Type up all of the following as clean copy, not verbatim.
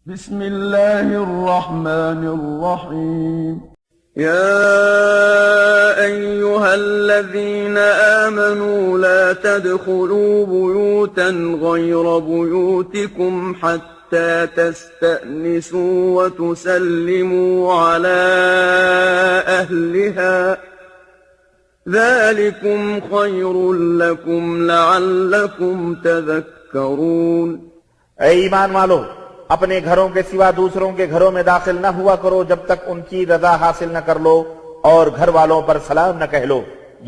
بسم الله الرحمن الرحيم يا أيها الذين آمنوا لا تدخلوا بيوتا غير بيوتكم حتى تستأنسوا وتسلموا على أهلها ذلكم خير لكم لعلكم تذكرون۔ اے ایمان والو، اپنے گھروں کے سوا دوسروں کے گھروں میں داخل نہ ہوا کرو جب تک ان کی رضا حاصل نہ کر لو، اور گھر والوں پر سلام نہ کہہ لو،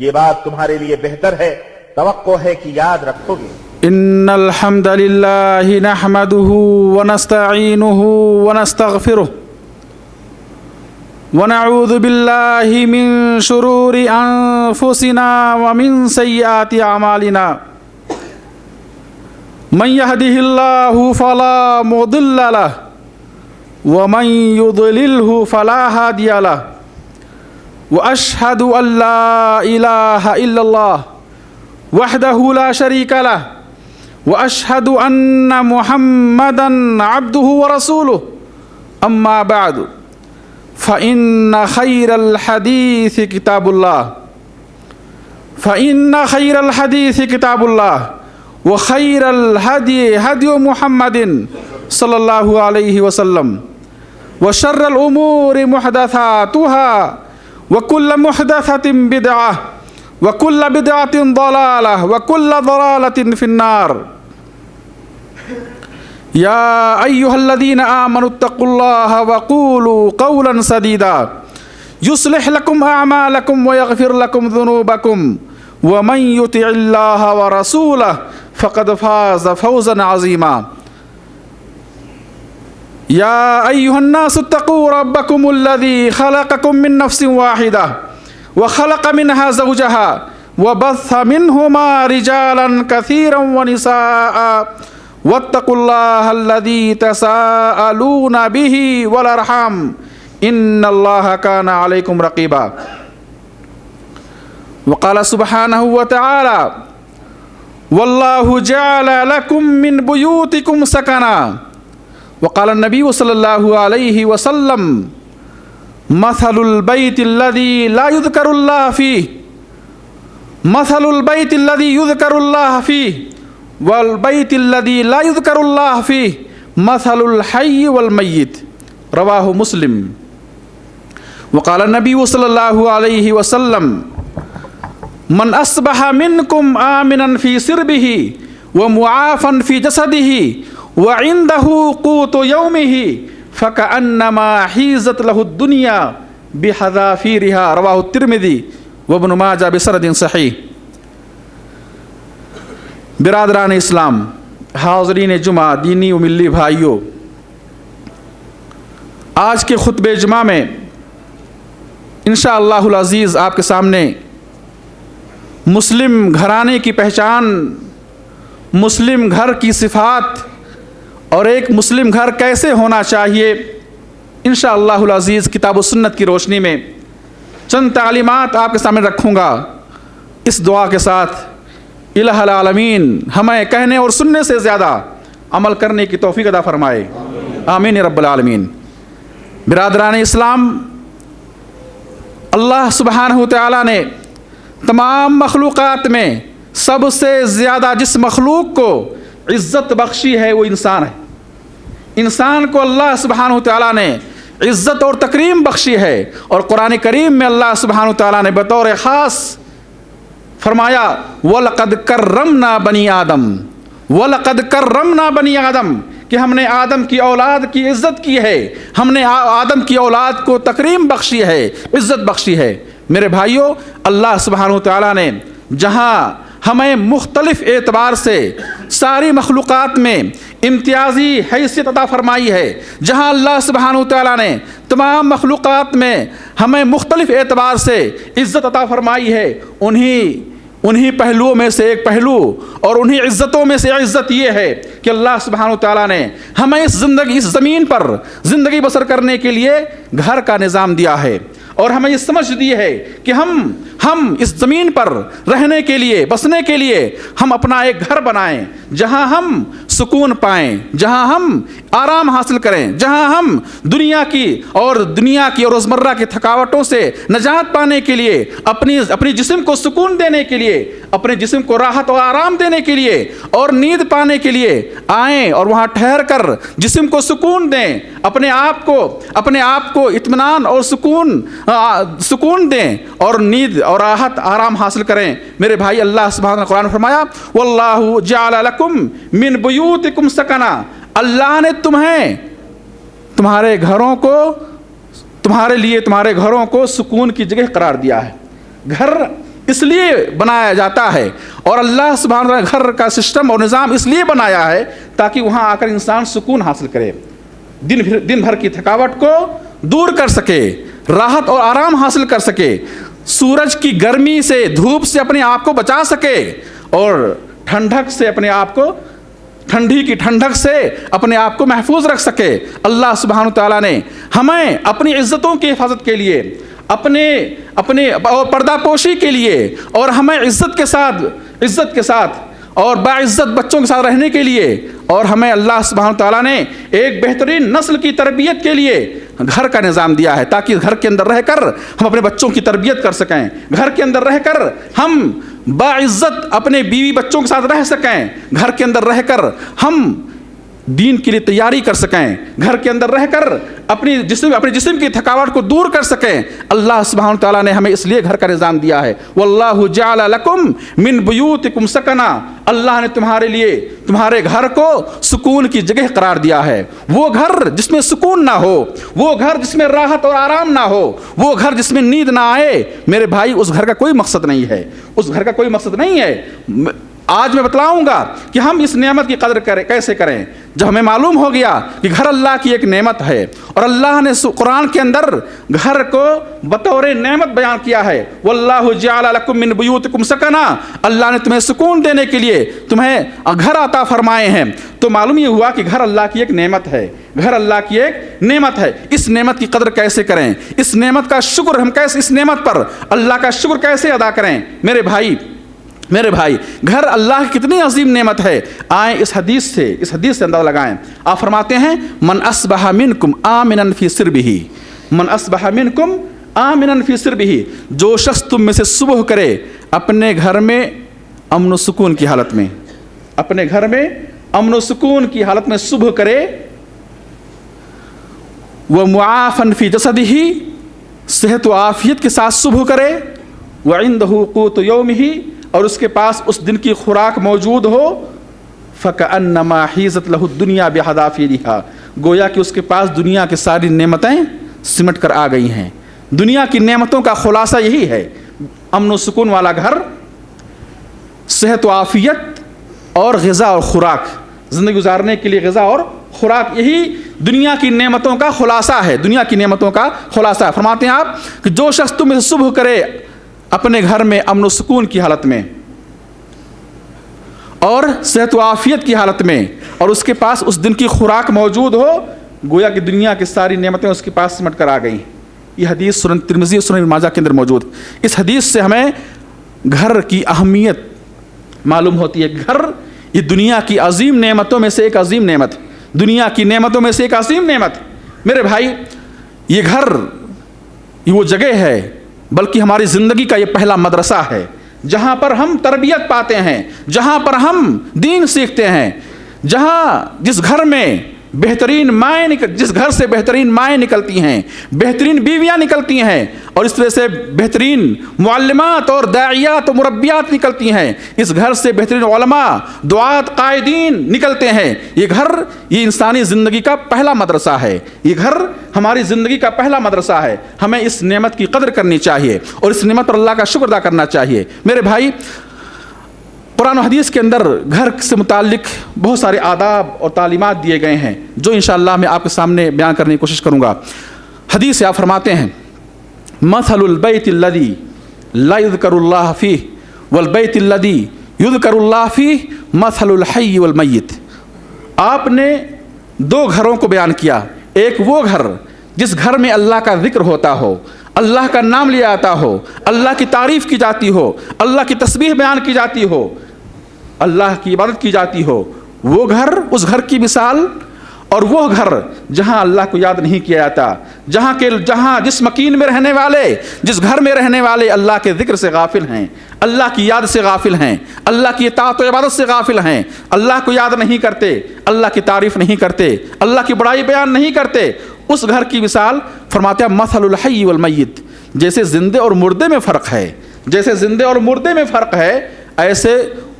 یہ بات تمہارے لیے بہتر ہے، توقع ہے کہ یاد رکھو گے۔ ان الحمد لله نحمده ونستعينه ونستغفره ونعوذ بالله من شرور انفسنا ومن سيئات اعمالنا، من يهده الله فلا مضل له ومن يضلله فلا هادي له، واشهد ان لا اله الا الله وحده لا شريك له، واشهد ان محمدا عبده ورسوله، اما بعد فان خير الحديث كتاب الله كتاب الله وخير الهدي هدي محمد صلى الله عليه وسلم، وشر الأمور محدثاتها وكل محدثة بدعة وكل بدعة ضلالة وكل ضلالة في النار۔ يا أيها الذين آمنوا اتقوا الله وقولوا قولا سديدا يصلح لكم أعمالكم ويغفر لكم ذنوبكم، ومن يطع الله ورسوله فقد فاز فوزا عظيما۔ يا أيها الناس اتقوا ربكم الذي خلقكم من نفس واحدة وخلق منها زوجها وبث منهما رجالا كثيرا ونساء، واتقوا الله الذي تساءلون به والأرحام إن الله كان عليكم رقيبا۔ وقال سبحانه وتعالى: والله جعل لكم من بيوتكم سكنا۔ وقال النبي صلى الله عليه وسلم: مثل البيت الذي لا يذكر الله فيه والبيت الذي لا يذكر الله فيه مثل الحي والميت، رواه مسلم۔ وقال النبي صلى الله عليه وسلم: من أصبح منكم آمنا في سربه ومعافا في جسده وعنده قوت يومه فكأنما حيزت له الدنيا بحذافيرها، رواه الترمذي وابن ماجہ بسند صحیح۔ برادران اسلام، حاضرین جمعہ، دینی و ملی بھائیوں، آج کے خطبہ جمعہ میں انشاءاللہ العزیز آپ کے سامنے مسلم گھرانے کی پہچان، مسلم گھر کی صفات اور ایک مسلم گھر کیسے ہونا چاہیے، انشاءاللہ العزیز کتاب و سنت کی روشنی میں چند تعلیمات آپ کے سامنے رکھوں گا، اس دعا کے ساتھ الہ العالمین ہمیں کہنے اور سننے سے زیادہ عمل کرنے کی توفیق عطا فرمائے، آمین یا رب العالمین۔ برادران اسلام، اللہ سبحانہ وتعالی نے تمام مخلوقات میں سب سے زیادہ جس مخلوق کو عزت بخشی ہے وہ انسان ہے۔ انسان کو اللہ سبحانہ وتعالی نے عزت اور تکریم بخشی ہے، اور قرآن کریم میں اللہ سبحانہ وتعالی نے بطور خاص فرمایا: وَلَقَدْ كَرَّمْنَا بَنِي آدم، وَلَقَدْ كَرَّمْنَا بَنِي آدم، کہ ہم نے آدم کی اولاد کی عزت کی ہے، ہم نے آدم کی اولاد کو تکریم بخشی ہے، عزت بخشی ہے۔ میرے بھائیوں، اللہ سبحانہ وتعالی نے جہاں ہمیں مختلف اعتبار سے ساری مخلوقات میں امتیازی حیثیت عطا فرمائی ہے، جہاں اللہ سبحانہ وتعالی نے تمام مخلوقات میں ہمیں مختلف اعتبار سے عزت عطا فرمائی ہے، انہی پہلوؤں میں سے ایک پہلو اور انہی عزتوں میں سے عزت یہ ہے کہ اللہ سبحانہ وتعالی نے ہمیں اس زمین پر زندگی بسر کرنے کے لیے گھر کا نظام دیا ہے، اور ہمیں یہ سمجھ دی ہے کہ ہم ہم اس زمین پر رہنے کے لیے بسنے کے لیے ہم اپنا ایک گھر بنائیں جہاں ہم سکون پائیں, جہاں ہم آرام حاصل کریں, جہاں ہم دنیا کی اور روزمرہ کی تھکاوٹوں سے نجات پانے کے لیے اپنی جسم کو سکون دینے کے لیے, اپنے جسم کو راحت اور آرام دینے کے لیے اور نیند پانے کے لیے آئیں اور وہاں ٹھہر کر جسم کو سکون دیں, اپنے آپ کو اطمینان اور سکون دیں اور نیند اور راحت آرام حاصل کریں. میرے بھائی, اللہ سبحانہ قرآن نے فرمایا واللہ جعل لکم من بیوتکم سکنا, اللہ نے تمہارے گھروں کو سکون کی جگہ قرار دیا ہے. گھر اس لیے بنایا جاتا ہے اور اللہ سبحانہ وتعالی گھر کا سسٹم اور نظام اس لیے بنایا ہے تاکہ وہاں آ کر انسان سکون حاصل کرے, دن بھر کی تھکاوٹ کو دور کر سکے, راحت اور آرام حاصل کر سکے, سورج کی گرمی سے دھوپ سے اپنے آپ کو بچا سکے اور ٹھنڈی کی ٹھنڈک سے اپنے آپ کو محفوظ رکھ سکے. اللہ سبحانہ تعالیٰ نے ہمیں اپنی عزتوں کی حفاظت کے لیے, اپنے پردہ پوشی کے لیے اور ہمیں عزت کے ساتھ اور باعزت بچوں کے ساتھ رہنے کے لیے اور ہمیں اللہ سبحانہ تعالیٰ نے ایک بہترین نسل کی تربیت کے لیے گھر کا نظام دیا ہے تاکہ گھر کے اندر رہ کر ہم اپنے بچوں کی تربیت کر سکیں, گھر کے اندر رہ کر ہم باعزت اپنے بیوی بچوں کے ساتھ رہ سکیں, گھر کے اندر رہ کر ہم دین کے لیے تیاری کر سکیں, گھر کے اندر رہ کر اپنے جسم کی تھکاوٹ کو دور کر سکیں. اللہ سبحانہ تعالیٰ نے ہمیں اس لیے گھر کا نظام دیا ہے. واللہ جعل لکم من بیوتکم سکنا, اللہ نے تمہارے گھر کو سکون کی جگہ قرار دیا ہے. وہ گھر جس میں سکون نہ ہو, وہ گھر جس میں راحت اور آرام نہ ہو, وہ گھر جس میں نیند نہ آئے, میرے بھائی اس گھر کا کوئی مقصد نہیں ہے. آج میں بتلاؤں گا کہ ہم اس نعمت کی قدر کیسے کریں. جب ہمیں معلوم ہو گیا کہ گھر اللہ کی ایک نعمت ہے اور اللہ نے قرآن کے اندر گھر کو بطور نعمت بیان کیا ہے, واللہ جعل لکم من بیوتکم سکنا, اللہ نے تمہیں سکون دینے کے لیے تمہیں گھر عطا فرمائے ہیں, تو معلوم یہ ہوا کہ گھر اللہ کی ایک نعمت ہے, گھر اللہ کی ایک نعمت ہے. اس نعمت کی قدر کیسے کریں, اس نعمت کا شکر ہم کیسے, اس نعمت پر اللہ کا شکر کیسے ادا کریں. میرے بھائی, گھر اللہ کی کتنی عظیم نعمت ہے. آئیں اس حدیث سے اندازہ لگائیں. آپ فرماتے ہیں من اصبح منکم آمنا فی سربہ, من اصبح منکم آمنا فی سربہ, جو شخص تم میں سے صبح کرے اپنے گھر میں امن و سکون کی حالت میں, اپنے گھر میں امن و سکون کی حالت میں صبح کرے, ومعافا فی جسدہ, صحت و عافیت کے ساتھ صبح کرے, وعندہ قوت یومہ, اور اس کے پاس اس دن کی خوراک موجود ہو, فَكَأَنَّمَا حِيزَتْ لَهُ الدُّنْيَا بِحَذَافِيرِهَا, گویا کہ اس کے پاس دنیا کی ساری نعمتیں سمٹ کر آ گئی ہیں. دنیا کی نعمتوں کا خلاصہ یہی ہے, امن و سکون والا گھر, صحت و عافیت اور غذا اور خوراک, زندگی گزارنے کے لیے غذا اور خوراک, یہی دنیا کی نعمتوں کا خلاصہ ہے, دنیا کی نعمتوں کا خلاصہ ہے. فرماتے ہیں آپ کہ جو شخص تم میں سے صبح کرے اپنے گھر میں امن و سکون کی حالت میں اور صحت و عافیت کی حالت میں, اور اس کے پاس اس دن کی خوراک موجود ہو, گویا کہ دنیا کی ساری نعمتیں اس کے پاس سمٹ کر آ گئیں. یہ حدیث سنن ترمذی اور سنن ابن ماجہ کے اندر موجود. اس حدیث سے ہمیں گھر کی اہمیت معلوم ہوتی ہے. گھر یہ دنیا کی عظیم نعمتوں میں سے ایک عظیم نعمت, دنیا کی نعمتوں میں سے ایک عظیم نعمت. میرے بھائی, یہ گھر یہ وہ جگہ ہے, بلکہ ہماری زندگی کا یہ پہلا مدرسہ ہے جہاں پر ہم تربیت پاتے ہیں, جہاں پر ہم دین سیکھتے ہیں, جس گھر سے بہترین مائیں نکلتی ہیں, بہترین بیویاں نکلتی ہیں, اور اس طرح سے بہترین معلمات اور داعیات و مربیات نکلتی ہیں. اس گھر سے بہترین علماء, دعات, قائدین نکلتے ہیں. یہ گھر یہ انسانی زندگی کا پہلا مدرسہ ہے, یہ گھر ہماری زندگی کا پہلا مدرسہ ہے. ہمیں اس نعمت کی قدر کرنی چاہیے اور اس نعمت پر اللہ کا شکر ادا کرنا چاہیے. میرے بھائی, قرآن و حدیث کے اندر گھر سے متعلق بہت سارے آداب اور تعلیمات دیے گئے ہیں جو انشاءاللہ میں آپ کے سامنے بیان کرنے کی کوشش کروں گا. حدیث سے آپ فرماتے ہیں مثل البیت الذی لا یذکر اللہ فیہ والبیت الذی یذکر اللہ فیہ مثل الحی والمیت. آپ نے دو گھروں کو بیان کیا. ایک وہ گھر جس گھر میں اللہ کا ذکر ہوتا ہو, اللہ کا نام لیا جاتا ہو, اللہ کی تعریف کی جاتی ہو, اللہ کی تسبیح بیان کی جاتی ہو, اللہ کی عبادت کی جاتی ہو, وہ گھر, اس گھر کی مثال اور وہ گھر جہاں اللہ کو یاد نہیں کیا جاتا, جہاں جس مکین میں رہنے والے, جس گھر میں رہنے والے اللہ کے ذکر سے غافل ہیں, اللہ کی یاد سے غافل ہیں, اللہ کی اطاعت و عبادت سے غافل ہیں, اللہ کو یاد نہیں کرتے, اللہ کی تعریف نہیں کرتے, اللہ کی بڑائی بیان نہیں کرتے, اس گھر کی مثال فرماتے ہیں مثل الحی والمیت, جیسے زندے اور مردے میں فرق ہے, جیسے زندے اور مردے میں فرق ہے, ایسے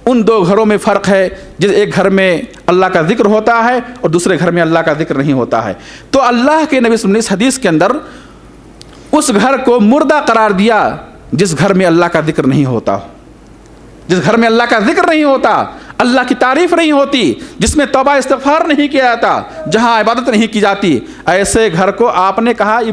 ان دو گھروں میں فرق ہے. جس ایک گھر میں اللہ کا ذکر ہوتا ہے اور دوسرے گھر میں اللہ کا ذکر نہیں ہوتا ہے. تو اللہ کے نبی صلی اللہ علیہ وسلم نے اس حدیث کے اندر اس گھر کو مردہ قرار دیا جس گھر میں اللہ کا ذکر نہیں ہوتا, جس گھر میں اللہ کا ذکر نہیں ہوتا, اللہ کی تعریف نہیں ہوتی, جس میں توبہ استغفار نہیں کیا جاتا, جہاں عبادت نہیں کی جاتی, ایسے گھر کو آپ نے کہا یہ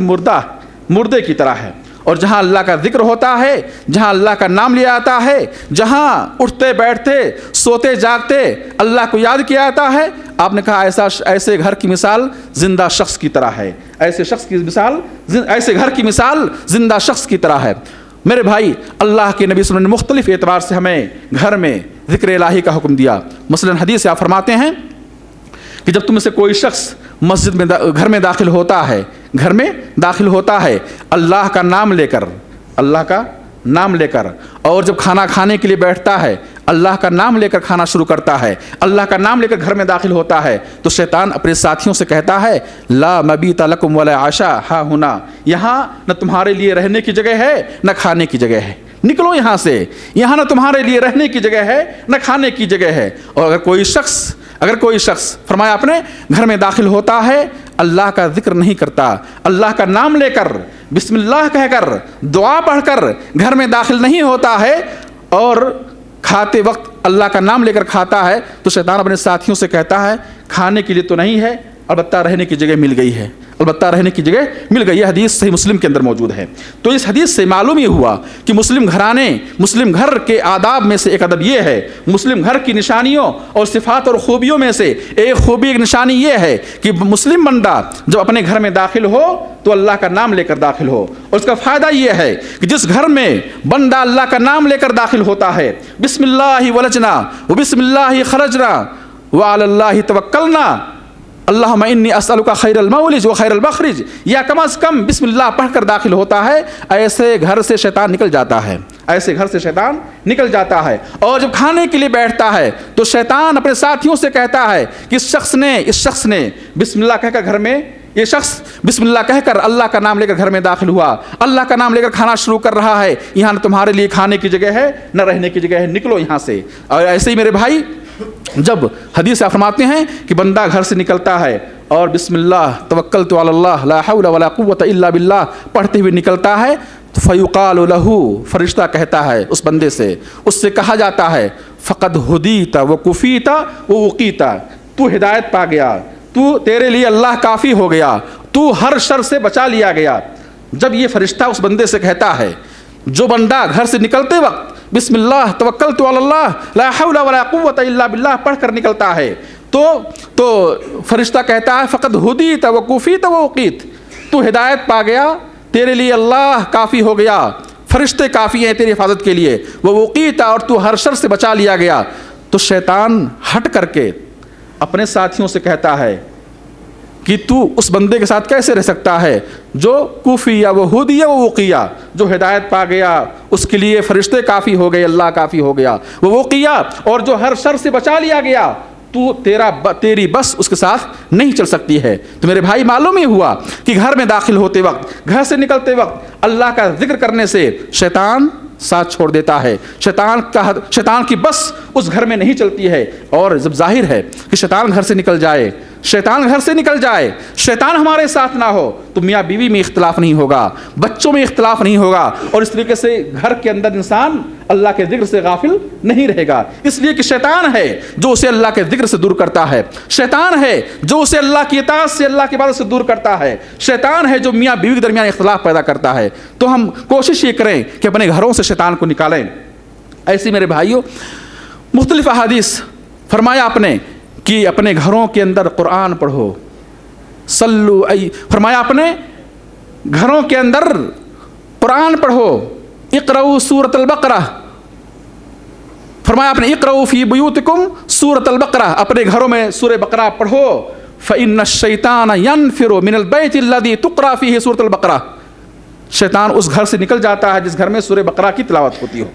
مردے کی طرح ہے. اور جہاں اللہ کا ذکر ہوتا ہے, جہاں اللہ کا نام لیا جاتا ہے, جہاں اٹھتے بیٹھتے سوتے جاگتے اللہ کو یاد کیا جاتا ہے, آپ نے کہا ایسے گھر کی مثال زندہ شخص کی طرح ہے, ایسے گھر کی مثال زندہ شخص کی طرح ہے. میرے بھائی, اللہ کے نبی صلی اللہ علیہ وسلم نے مختلف اعتبار سے ہمیں گھر میں ذکر الہی کا حکم دیا. مثلاً حدیث سے آپ فرماتے ہیں کہ جب تم سے کوئی شخص مسجد میں گھر میں داخل ہوتا ہے, اللہ کا نام لے کر, اور جب کھانا کھانے کے لیے بیٹھتا ہے اللہ کا نام لے کر کھانا شروع کرتا ہے, اللہ کا نام لے کر گھر میں داخل ہوتا ہے, تو شیطان اپنے ساتھیوں سے کہتا ہے لا مبیت لکم ولا عشاء ہا ہنا, یہاں نہ تمہارے لیے رہنے کی جگہ ہے نہ کھانے کی جگہ ہے, نکلو یہاں سے, یہاں نہ تمہارے لیے رہنے کی جگہ ہے نہ کھانے کی جگہ ہے. اور اگر کوئی شخص فرمایا آپ نے گھر میں داخل ہوتا ہے, اللہ کا ذکر نہیں کرتا, اللہ کا نام لے کر بسم اللہ کہہ کر دعا پڑھ کر گھر میں داخل نہیں ہوتا ہے, اور کھاتے وقت اللہ کا نام لے کر کھاتا ہے, تو شیطان اپنے ساتھیوں سے کہتا ہے کھانے کے لیے تو نہیں ہے, البتہ رہنے کی جگہ مل گئی ہے, یہ حدیث صحیح مسلم کے اندر موجود ہے. تو اس حدیث سے معلوم یہ ہوا کہ مسلم گھر کے آداب میں سے ایک ادب یہ ہے, مسلم گھر کی نشانیوں اور صفات اور خوبیوں میں سے ایک نشانی یہ ہے کہ مسلم بندہ جب اپنے گھر میں داخل ہو تو اللہ کا نام لے کر داخل ہو. اور اس کا فائدہ یہ ہے کہ جس گھر میں بندہ اللہ کا نام لے کر داخل ہوتا ہے, بسم اللہ ولجنا و بسم اللہ خرجنا وعلی اللہ توکلنا اللہم انی اسألک خیر المولج و خیر المخرج, یا کم از کم بسم اللہ پڑھ کر داخل ہوتا ہے, ایسے گھر سے شیطان نکل جاتا ہے. اور جب کھانے کے لیے بیٹھتا ہے تو شیطان اپنے ساتھیوں سے کہتا ہے کہ اس شخص نے بسم اللہ کہہ کر گھر میں, یہ شخص بسم اللہ کہہ کر اللہ کا نام لے کر گھر میں داخل ہوا, اللہ کا نام لے کر کھانا شروع کر رہا ہے, یہاں نہ تمہارے لیے کھانے کی جگہ ہے نہ رہنے کی جگہ ہے, نکلو یہاں سے. اور ایسے ہی میرے بھائی, جب حدیث سے فرماتے ہیں کہ بندہ گھر سے نکلتا ہے اور بسم اللہ توکلت علی اللہ لا حول ولا قوت الا باللہ پڑھتے ہوئے نکلتا ہے, فیقال لہ, فرشتہ کہتا ہے اس بندے سے, اس سے کہا جاتا ہے فقد ہدیت و کفیت و وقیت, تو ہدایت پا گیا, تو تیرے لیے اللہ کافی ہو گیا, تو ہر شر سے بچا لیا گیا. جب یہ فرشتہ اس بندے سے کہتا ہے, جو بندہ گھر سے نکلتے وقت بسم اللہ توکلت علی اللہ لا حول ولا قوت الا باللہ پڑھ کر نکلتا ہے, تو فرشتہ کہتا ہے فقد ہدیت و کفیت و وقیت, تو ہدایت پا گیا, تیرے لیے اللہ کافی ہو گیا, فرشتے کافی ہیں تیری حفاظت کے لیے, وہ وقیت, اور تو ہر شر سے بچا لیا گیا. تو شیطان ہٹ کر کے اپنے ساتھیوں سے کہتا ہے کہ تو اس بندے کے ساتھ کیسے رہ سکتا ہے جو کوفی یا وہ ہدی یا وہ وقیہ, جو ہدایت پا گیا اس کے لیے فرشتے کافی ہو گئے, اللہ کافی ہو گیا, وہ وقیہ, اور جو ہر شر سے بچا لیا گیا, تو تیری بس اس کے ساتھ نہیں چل سکتی ہے. تو میرے بھائی, معلوم ہی ہوا کہ گھر میں داخل ہوتے وقت, گھر سے نکلتے وقت اللہ کا ذکر کرنے سے شیطان ساتھ چھوڑ دیتا ہے, شیطان کی بس اس گھر میں نہیں چلتی ہے. اور جب ظاہر ہے کہ شیطان گھر سے نکل جائے, شیطان ہمارے ساتھ نہ ہو, تو میاں بیوی میں اختلاف نہیں ہوگا, بچوں میں اختلاف نہیں ہوگا, اور اس طریقے سے گھر کے اندر انسان اللہ کے ذکر سے غافل نہیں رہے گا. اس لیے کہ شیطان ہے جو اسے اللہ کے ذکر سے دور کرتا ہے, شیطان ہے جو اسے اللہ کی اطاعت سے, اللہ کی عبادت سے دور کرتا ہے, شیطان ہے جو میاں بیوی کے درمیان اختلاف پیدا کرتا ہے. تو ہم کوشش یہ کریں کہ اپنے گھروں سے شیطان کو نکالیں. ایسی میرے بھائیوں, مختلف احادیث فرمایا آپ نے کہ اپنے گھروں کے اندر قرآن پڑھو, فرمایا آپ نے گھروں کے اندر قرآن پڑھو، اقرؤ سورۃ البقرہ، فرمایا اپنے اقرؤ فی بیوتکم سورۃ البقرہ، اپنے گھروں میں سورہ بقرہ پڑھو، فإن الشیطان ینفر من البیت الذی تقرأ فیہ سورۃ البقرہ، شیطان اس گھر سے نکل جاتا ہے جس گھر میں سورہ بقرہ کی تلاوت ہوتی ہو۔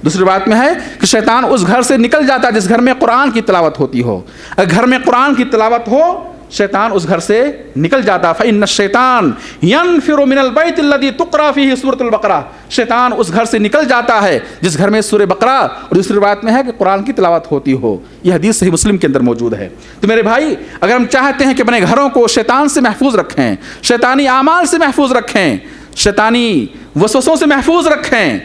دوسری بات میں ہے کہ شیطان اس گھر سے نکل جاتا ہے جس گھر میں قرآن کی تلاوت ہوتی ہو، اگر گھر میں قرآن کی تلاوت ہو شیطان اس گھر سے نکل جاتا۔ فإن الشیطان ینفر من البیت الذی تقرأ فیہ سورۃ البقرہ، شیطان اس گھر سے نکل جاتا ہے جس گھر میں سورہ بقرہ اور دوسری بات میں ہے کہ قرآن کی تلاوت ہوتی ہو۔ یہ حدیث صحیح مسلم کے اندر موجود ہے۔ تو میرے بھائی، اگر ہم چاہتے ہیں کہ اپنے گھروں کو شیطان سے محفوظ رکھیں، شیطانی اعمال سے محفوظ رکھیں، شیطانی وسوسوں سے محفوظ رکھیں،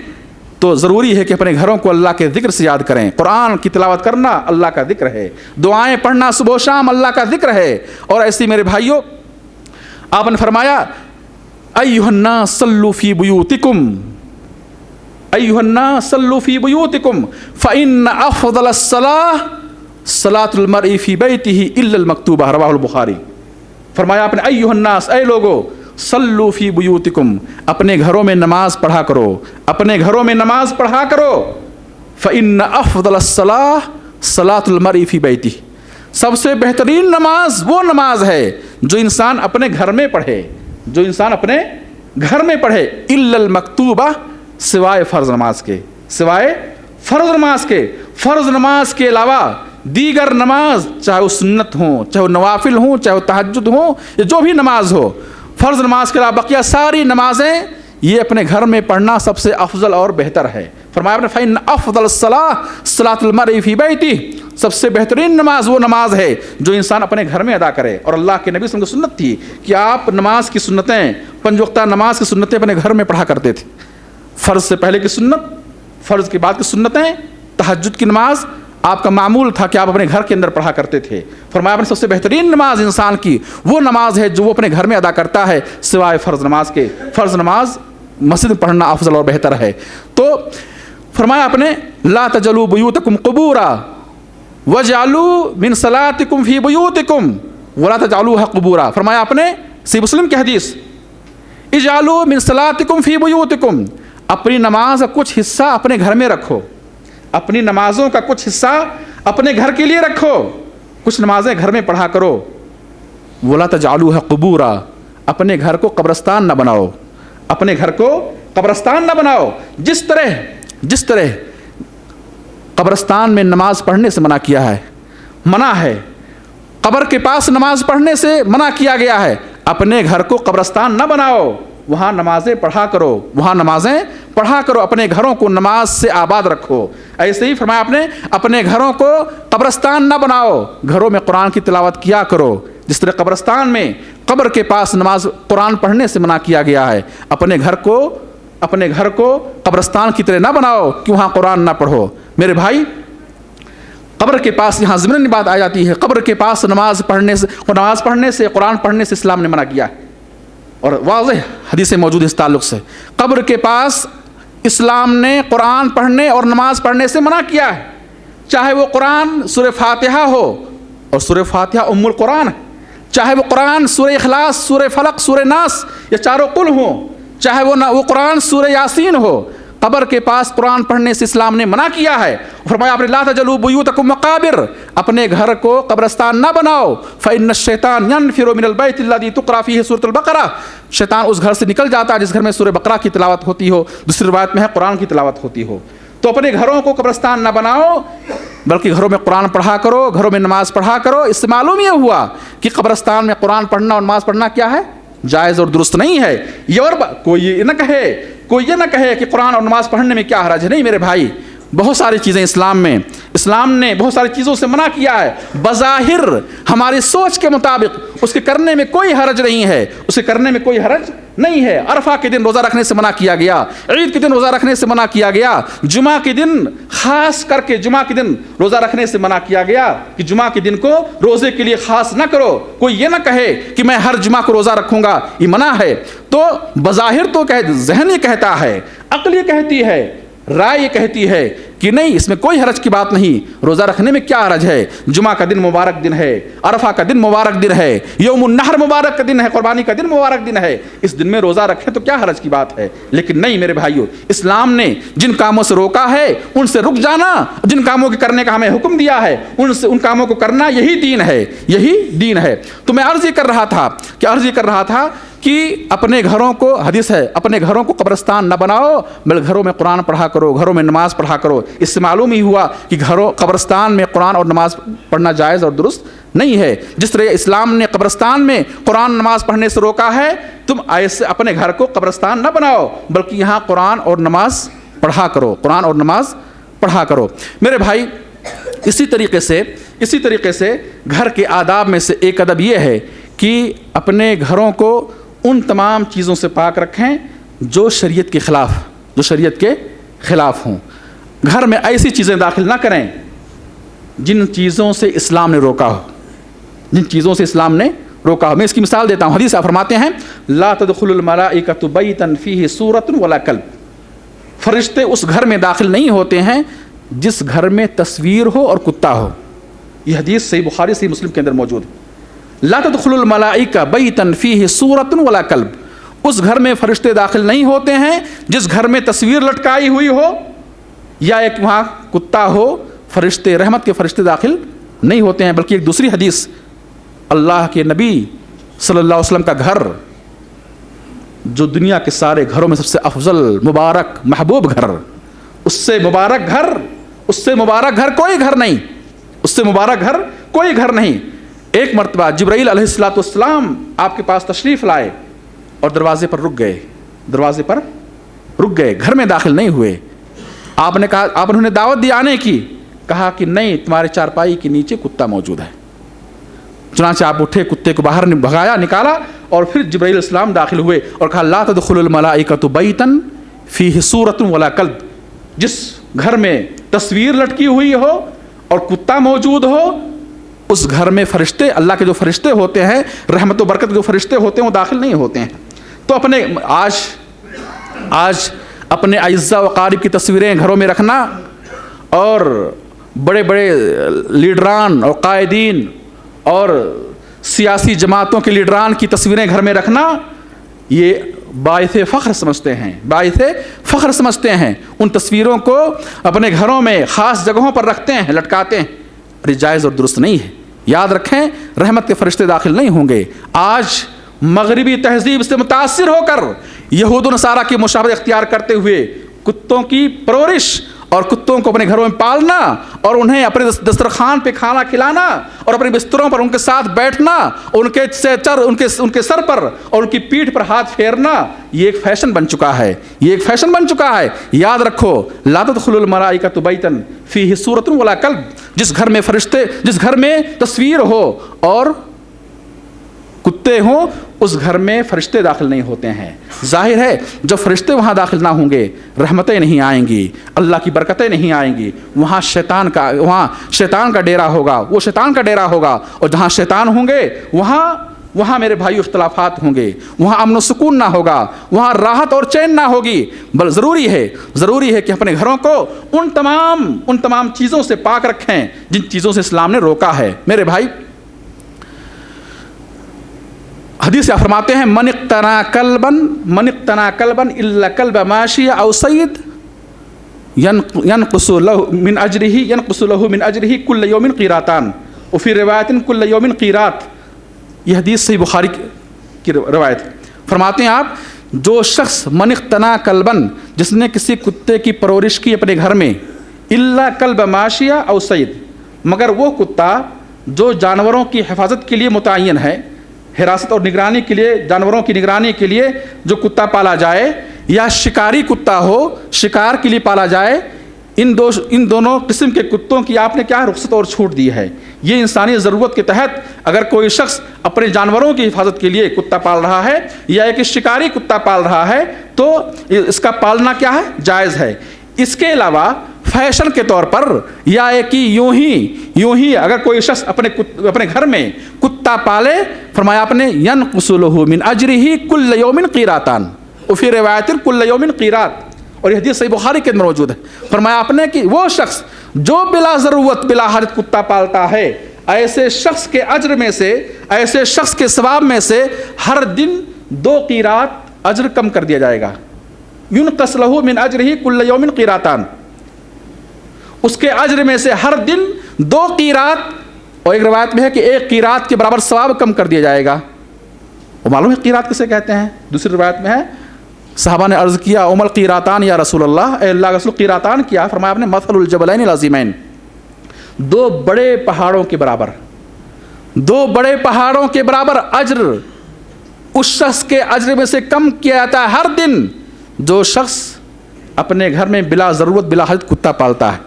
تو ضروری ہے کہ اپنے گھروں کو اللہ کے ذکر سے یاد کریں۔ قرآن کی تلاوت کرنا اللہ کا ذکر ہے، دعائیں پڑھنا صبح و شام اللہ کا ذکر ہے۔ اور ایسی میرے بھائیوں، آپ نے فرمایا ایھا الناس صلوا فی بیوتکم، ایھا الناس صلوا فی بیوتکم فإن افضل الصلاۃ صلاۃ المرء فی بیتہ الا المکتوبہ، رواہ البخاری۔ فرمایا آپ نے ایھا الناس، اے لوگو، صلوا فی بیوتکم، اپنے گھروں میں نماز پڑھا کرو، اپنے گھروں میں نماز پڑھا کرو، فإن افضل الصلاۃ صلاۃ المرء فی بیتہ، سب سے بہترین نماز وہ نماز ہے جو انسان اپنے گھر میں پڑھے، جو انسان اپنے گھر میں پڑھے، الا المکتوبہ، سوائے فرض نماز کے، سوائے فرض نماز کے۔ فرض نماز کے علاوہ دیگر نماز، چاہے وہ سنت ہوں، چاہے وہ نوافل ہوں، چاہے وہ تہجد ہوں، یا جو بھی نماز ہو، فرض نماز کے علاوہ بقیہ ساری نمازیں یہ اپنے گھر میں پڑھنا سب سے افضل اور بہتر ہے۔ فرمایا آپ نے فإن افضل الصلاۃ صلاۃ المرء فی بیتہ، سب سے بہترین نماز وہ نماز ہے جو انسان اپنے گھر میں ادا کرے۔ اور اللہ کے نبی صلی اللہ علیہ وسلم کی سنت تھی کہ آپ نماز کی سنتیں، 5 وقتہ نماز کی سنتیں اپنے گھر میں پڑھا کرتے تھے۔ فرض سے پہلے کی سنت، فرض کے بعد کی سنتیں، تہجد کی نماز آپ کا معمول تھا کہ آپ اپنے گھر کے اندر پڑھا کرتے تھے۔ فرمایا آپ نے سب سے بہترین نماز انسان کی وہ نماز ہے جو وہ اپنے گھر میں ادا کرتا ہے سوائے فرض نماز کے۔ فرض نماز مسجد میں پڑھنا افضل اور بہتر ہے۔ تو فرمایا آپ نے لا تجعلوا بیوتکم قبورا وجعلوا من صلاتکم فی بیوتکم ولا تجعلوها قبورا۔ فرمایا آپ نے صحیح مسلم کی حدیث، اجعلوا من صلاتکم فی بیوتکم، اپنی نماز کا کچھ حصہ اپنے گھر میں رکھو، اپنی نمازوں کا کچھ حصہ اپنے گھر کے لیے رکھو، کچھ نمازیں گھر میں پڑھا کرو۔ ولا تجعلوها قبورا، اپنے گھر کو قبرستان نہ بناؤ، اپنے گھر کو قبرستان نہ بناؤ۔ جس طرح قبرستان میں نماز پڑھنے سے منع کیا ہے، منع ہے، قبر کے پاس نماز پڑھنے سے منع کیا گیا ہے، اپنے گھر کو قبرستان نہ بناؤ، وہاں نمازیں پڑھا کرو، وہاں نمازیں پڑھا کرو، اپنے گھروں کو نماز سے آباد رکھو۔ ایسے ہی فرمایا آپ نے اپنے گھروں کو قبرستان نہ بناؤ، گھروں میں قرآن کی تلاوت کیا کرو۔ جس طرح قبرستان میں قبر کے پاس نماز قرآن پڑھنے سے منع کیا گیا ہے، اپنے گھر کو قبرستان کی طرح نہ بناؤ کہ وہاں قرآن نہ پڑھو۔ میرے بھائی، قبر کے پاس یہاں ضمن بات آ جاتی ہے، قبر کے پاس نماز پڑھنے سے قرآن پڑھنے سے اسلام نے منع کیا ہے، اور واضح حدیث موجود اس تعلق سے۔ قبر کے پاس اسلام نے قرآن پڑھنے اور نماز پڑھنے سے منع کیا ہے، چاہے وہ قرآن سورہ فاتحہ ہو، اور سورہ فاتحہ ام القرآن ہے، چاہے وہ قرآن سورہ اخلاص، سورہ فلق، سورہ ناس یا چاروں قل ہوں، چاہے وہ قرآن سورہ یاسین ہو، قبر کے پاس قرآن پڑھنے سے اسلام نے منع کیا ہے۔ فرمایا آپ نے لا تجعلوا بیوتکم مقابر، اپنے گھر کو قبرستان نہ بناؤ، فإن الشیطان ینفر من البیت الذی تقرأ فیہ سورۃ البقرہ، شیطان اس گھر سے نکل جاتا ہے جس گھر میں سورہ بقرہ کی تلاوت ہوتی ہو، دوسری روایت میں ہے قرآن کی تلاوت ہوتی ہو۔ تو اپنے گھروں کو قبرستان نہ بناؤ، بلکہ گھروں میں قرآن پڑھا کرو، گھروں میں نماز پڑھا کرو۔ اس سے معلوم یہ ہوا کہ قبرستان میں قرآن پڑھنا اور نماز پڑھنا کیا ہے؟ جائز اور درست نہیں ہے۔ یہ اور کوئی یہ نہ کہے کہ قرآن اور نماز پڑھنے میں کیا حرج ہے، نہیں میرے بھائی، بہت ساری چیزیں اسلام نے بہت ساری چیزوں سے منع کیا ہے، بظاہر ہماری سوچ کے مطابق اس کے کرنے میں کوئی حرج نہیں ہے، اسے کرنے میں کوئی حرج نہیں ہے۔ عرفہ کے دن روزہ رکھنے سے منع کیا گیا، عید کے دن روزہ رکھنے سے منع کیا گیا، جمعہ کے دن خاص کر کے جمعہ کے دن روزہ رکھنے سے منع کیا گیا کہ جمعہ کے دن کو روزے کے لیے خاص نہ کرو۔ کوئی یہ نہ کہے کہ میں ہر جمعہ کو روزہ رکھوں گا، یہ منع ہے۔ تو بظاہر تو ذہن یہ کہتا ہے، عقل یہ کہتی ہے، رائے یہ کہتی ہے کہ نہیں اس میں کوئی حرج کی بات نہیں، روزہ رکھنے میں کیا حرج ہے، جمعہ کا دن مبارک دن ہے، عرفہ کا دن مبارک دن ہے، یوم النحر مبارک کا دن ہے، قربانی کا دن مبارک دن ہے، اس دن میں روزہ رکھیں تو کیا حرج کی بات ہے۔ لیکن نہیں میرے بھائیو، اسلام نے جن کاموں سے روکا ہے ان سے رک جانا، جن کاموں کے کرنے کا ہمیں حکم دیا ہے ان کاموں کو کرنا، یہی دین ہے، یہی دین ہے۔ تو میں عرض یہ کر رہا تھا کہ اپنے گھروں کو، حدیث ہے، اپنے گھروں کو قبرستان نہ بناؤ بلکہ گھروں میں قرآن پڑھا کرو، گھروں میں نماز پڑھا کرو۔ اس سے معلوم ہی ہوا کہ قبرستان میں قرآن اور نماز پڑھنا جائز اور درست نہیں ہے۔ جس طرح اسلام نے قبرستان میں قرآن نماز پڑھنے سے روکا ہے، تم ایسے اپنے گھر کو قبرستان نہ بناؤ بلکہ یہاں قرآن اور نماز پڑھا کرو، قرآن اور نماز پڑھا کرو۔ میرے بھائی، اسی طریقے سے گھر کے آداب میں سے ایک ادب یہ ہے کہ اپنے گھروں کو ان تمام چیزوں سے پاک رکھیں جو شریعت کے خلاف ہوں۔ گھر میں ایسی چیزیں داخل نہ کریں جن چیزوں سے اسلام نے روکا ہو، میں اس کی مثال دیتا ہوں۔ حدیث آپ فرماتے ہیں لا تدخل الملائکۃ بیتا فیہ صورۃ ولا کلب، فرشتے اس گھر میں داخل نہیں ہوتے ہیں جس گھر میں تصویر ہو اور کتا ہو۔ یہ حدیث صحیح بخاری صحیح مسلم کے اندر موجود ہے۔ لا تدخل الملائکہ بیتا فیہ صورۃ ولا کلب، اس گھر میں فرشتے داخل نہیں ہوتے ہیں جس گھر میں تصویر لٹکائی ہوئی ہو یا ایک وہاں کتا ہو، فرشتے، رحمت کے فرشتے داخل نہیں ہوتے ہیں۔ بلکہ ایک دوسری حدیث، اللہ کے نبی صلی اللہ علیہ وسلم کا گھر جو دنیا کے سارے گھروں میں سب سے افضل، مبارک، محبوب گھر، اس سے مبارک گھر کوئی گھر نہیں۔ ایک مرتبہ جبرائیل علیہ السلام آپ کے پاس تشریف لائے اور دروازے پر رک گئے، گھر میں داخل نہیں ہوئے۔ آپ نے انہوں نے دعوت دی آنے کی، کہا کہ نہیں، تمہارے چارپائی کے نیچے کتا موجود ہے۔ چنانچہ آپ اٹھے، کتے کو باہر بھگایا، نکالا، اور پھر جبرائیل علیہ السلام داخل ہوئے اور کہا لا تدخل الملائکۃ بیتا فیہ صورۃ ولا کلب، جس گھر میں تصویر لٹکی ہوئی ہو اور کتا موجود ہو، اس گھر میں فرشتے، اللہ کے جو فرشتے ہوتے ہیں، رحمت و برکت کے جو فرشتے ہوتے ہیں، وہ داخل نہیں ہوتے ہیں۔ تو آج اپنے اعزاء و اقارب کی تصویریں گھروں میں رکھنا اور بڑے بڑے لیڈران اور قائدین اور سیاسی جماعتوں کے لیڈران کی تصویریں گھر میں رکھنا، یہ باعث فخر سمجھتے ہیں۔ ان تصویروں کو اپنے گھروں میں خاص جگہوں پر رکھتے ہیں، لٹکاتے ہیں، اور یہ جائز اور درست نہیں ہے۔ یاد رکھیں، رحمت کے فرشتے داخل نہیں ہوں گے۔ آج مغربی تہذیب سے متاثر ہو کر یہود و نصارہ کی مشابہت اختیار کرتے ہوئے کتوں کی پرورش اور کتوں کو اپنے گھروں میں پالنا اور انہیں اپنے دسترخوان پہ کھانا کھلانا اور اپنے بستروں پر ان کے ساتھ بیٹھنا، ان کے سر پر اور ان کی پیٹھ پر ہاتھ پھیرنا، یہ ایک فیشن بن چکا ہے۔ یاد رکھو، لا تدخل الملائکۃ بیتا فیہ صورۃ ولا کلب، جس گھر میں تصویر ہو اور کتے ہوں، اس گھر میں فرشتے داخل نہیں ہوتے ہیں۔ ظاہر ہے جب فرشتے وہاں داخل نہ ہوں گے، رحمتیں نہیں آئیں گی، اللہ کی برکتیں نہیں آئیں گی، وہاں شیطان کا ڈیرا ہوگا، اور جہاں شیطان ہوں گے وہاں میرے بھائی اختلافات ہوں گے، وہاں امن و سکون نہ ہوگا، وہاں راحت اور چین نہ ہوگی۔ بل ضروری ہے کہ اپنے گھروں کو ان تمام چیزوں سے پاک رکھیں جن چیزوں سے اسلام نے روکا ہے۔ میرے بھائی، حدیث فرماتے ہیں من اقتنا کلبا الا کلب ماشی او سید ينقص له من اجره كل يوم قيراطان وفي روایت كل يوم قيراط۔ یہ حدیث صحیح بخاری کی روایت۔ فرماتے ہیں آپ، جو شخص من اقتنا کلبا، جس نے کسی کتے کی پرورش کی اپنے گھر میں، الا کلب ماشی او سید، مگر وہ کتا جو جانوروں کی حفاظت کے لیے متعین ہے، حراست اور نگرانی کے لیے، جانوروں کی نگرانی کے لیے جو کتا پالا جائے، یا شکاری کتا ہو، شکار کے لیے پالا جائے، ان دونوں قسم کے کتوں کی آپ نے کیا رخصت اور چھوٹ دی ہے۔ یہ انسانی ضرورت کے تحت اگر کوئی شخص اپنے جانوروں کی حفاظت کے لیے کتا پال رہا ہے یا ایک شکاری کتا پال رہا ہے تو اس کا پالنا کیا ہے؟ جائز ہے۔ اس کے علاوہ فیشن کے طور پر یا ایک یوں ہی اگر کوئی شخص اپنے گھر میں کتا پالے، فرمایا آپ نے ينقص له من اجره كل يوم قيراطان وفي روایت كل يوم قيراط، اور یہ حدیث صحیح بخاری کے اندر موجود ہے. فرمایا آپ نے کہ وہ شخص جو بلا ضرورت بلا حاجت کتا پالتا ہے، ایسے شخص کے اجر میں سے، ایسے شخص کے ثواب میں سے ہر دن 2 قیرات اجر کم کر دیا جائے گا. ينقص له من اجره كل يوم قيراتان، اس کے اجر میں سے ہر دن 2 قیرات، اور ایک روایت میں ہے کہ 1 قیرات کے برابر ثواب کم کر دیا جائے گا. وہ معلوم ہے قیرات کسے کہتے ہیں؟ دوسری روایت میں ہے صحابہ نے عرض کیا امل قیراتان یا رسول اللہ، اے اللہ کے رسول قیراتان کیا؟ فرمایا آپ نے مثل الجبلین العظیمین، 2 بڑے پہاڑوں کے برابر، 2 بڑے پہاڑوں کے برابر اجر اس شخص کے اجر میں سے کم کیا جاتا ہے ہر دن جو شخص اپنے گھر میں بلا ضرورت بلا حاجت کتا پالتا ہے.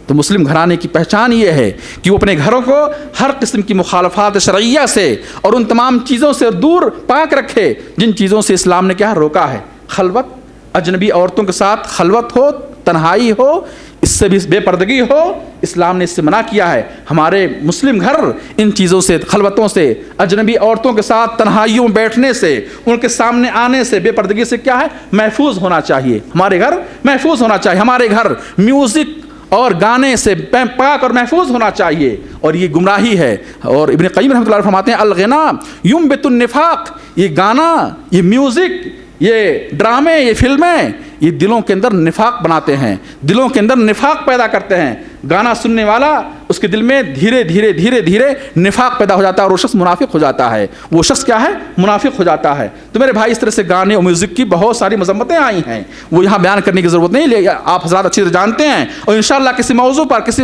تو مسلم گھرانے کی پہچان یہ ہے کہ وہ اپنے گھروں کو ہر قسم کی مخالفات شرعیہ سے اور ان تمام چیزوں سے دور پاک رکھے جن چیزوں سے اسلام نے کیا روکا ہے. خلوت، اجنبی عورتوں کے ساتھ خلوت ہو، تنہائی ہو، اس سے بھی بے پردگی ہو، اسلام نے اس سے منع کیا ہے. ہمارے مسلم گھر ان چیزوں سے، خلوتوں سے، اجنبی عورتوں کے ساتھ تنہائیوں میں بیٹھنے سے، ان کے سامنے آنے سے، بے پردگی سے کیا ہے محفوظ ہونا چاہیے. ہمارے گھر محفوظ ہونا چاہیے، ہمارے گھر میوزک اور گانے سے پاک اور محفوظ ہونا چاہیے، اور یہ گمراہی ہے. اور ابن قیم رحمۃ اللہ فرماتے ہیں الغنا ينبت النفاق، یہ گانا، یہ میوزک، یہ ڈرامے، یہ فلمیں، یہ دلوں کے اندر نفاق بناتے ہیں، دلوں کے اندر نفاق پیدا کرتے ہیں. گانا سننے والا اس کے دل میں دھیرے دھیرے دھیرے دھیرے نفاق پیدا ہو جاتا ہے اور وہ شخص منافق ہو جاتا ہے. وہ شخص کیا ہے؟ منافق ہو جاتا ہے. تو میرے بھائی اس طرح سے گانے اور میوزک کی بہت ساری مذمتیں آئی ہیں، وہ یہاں بیان کرنے کی ضرورت نہیں، آپ حضرات اچھی طرح جانتے ہیں. اور انشاءاللہ کسی موضوع پر، کسی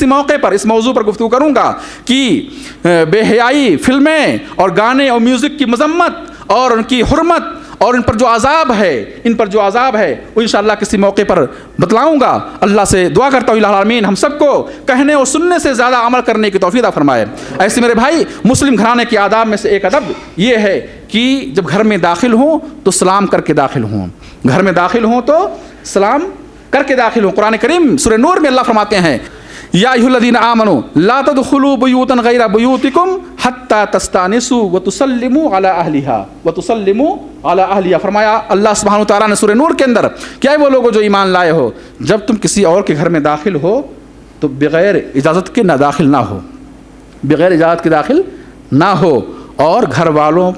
موقع پر اس موضوع پر گفتگو کروں گا کہ بے حیائی فلمیں اور گانے اور میوزک کی مذمت اور ان کی حرمت اور ان پر جو عذاب ہے وہ انشاءاللہ کسی موقع پر بتلاؤں گا. اللہ سے دعا کرتا ہوں الہ العالمین ہم سب کو کہنے اور سننے سے زیادہ عمل کرنے کی توفیق عطا فرمائے. ایسے میرے بھائی مسلم گھرانے کے آداب میں سے ایک ادب یہ ہے کہ جب گھر میں داخل ہوں تو سلام کر کے داخل ہوں. گھر میں داخل ہوں تو سلام کر کے داخل ہوں. قرآن کریم سورہ نور میں اللہ فرماتے ہیں یا ایھا الذین آمنوا لا تدخلوا بیوتا غیر بیوتکم حتی تستأنسوا وتسلموا علی اہلہا. فرمایا اللہ سبحانہ وتعالیٰ نے سورہ نور کے اندر کیا وہ لوگ جو ایمان لائے ہو جب تم کسی اور کے گھر میں داخل ہو تو بغیر اجازت کے داخل نہ ہو، بغیر اجازت کے داخل نہ ہو، اور گھر والوں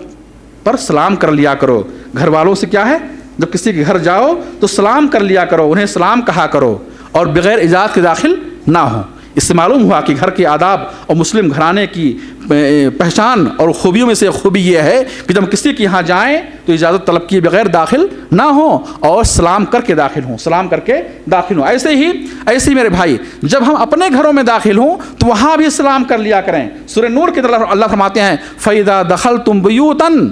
پر سلام کر لیا کرو. گھر والوں سے کیا ہے جب کسی کے گھر جاؤ تو سلام کر لیا کرو، انہیں سلام کہا کرو اور بغیر اجازت کے داخل نہ ہو. اس سے معلوم ہوا کہ گھر کے آداب اور مسلم گھرانے کی پہچان اور خوبیوں میں سے خوبی یہ ہے کہ جب کسی کے یہاں جائیں تو اجازت طلب کیے بغیر داخل نہ ہوں اور سلام کر کے داخل ہوں. ایسے ہی میرے بھائی جب ہم اپنے گھروں میں داخل ہوں تو وہاں بھی سلام کر لیا کریں. سورہ نور کے اندر اللہ فرماتے ہیں فَإِذَا دَخَلْتُمْ بُيُوتًا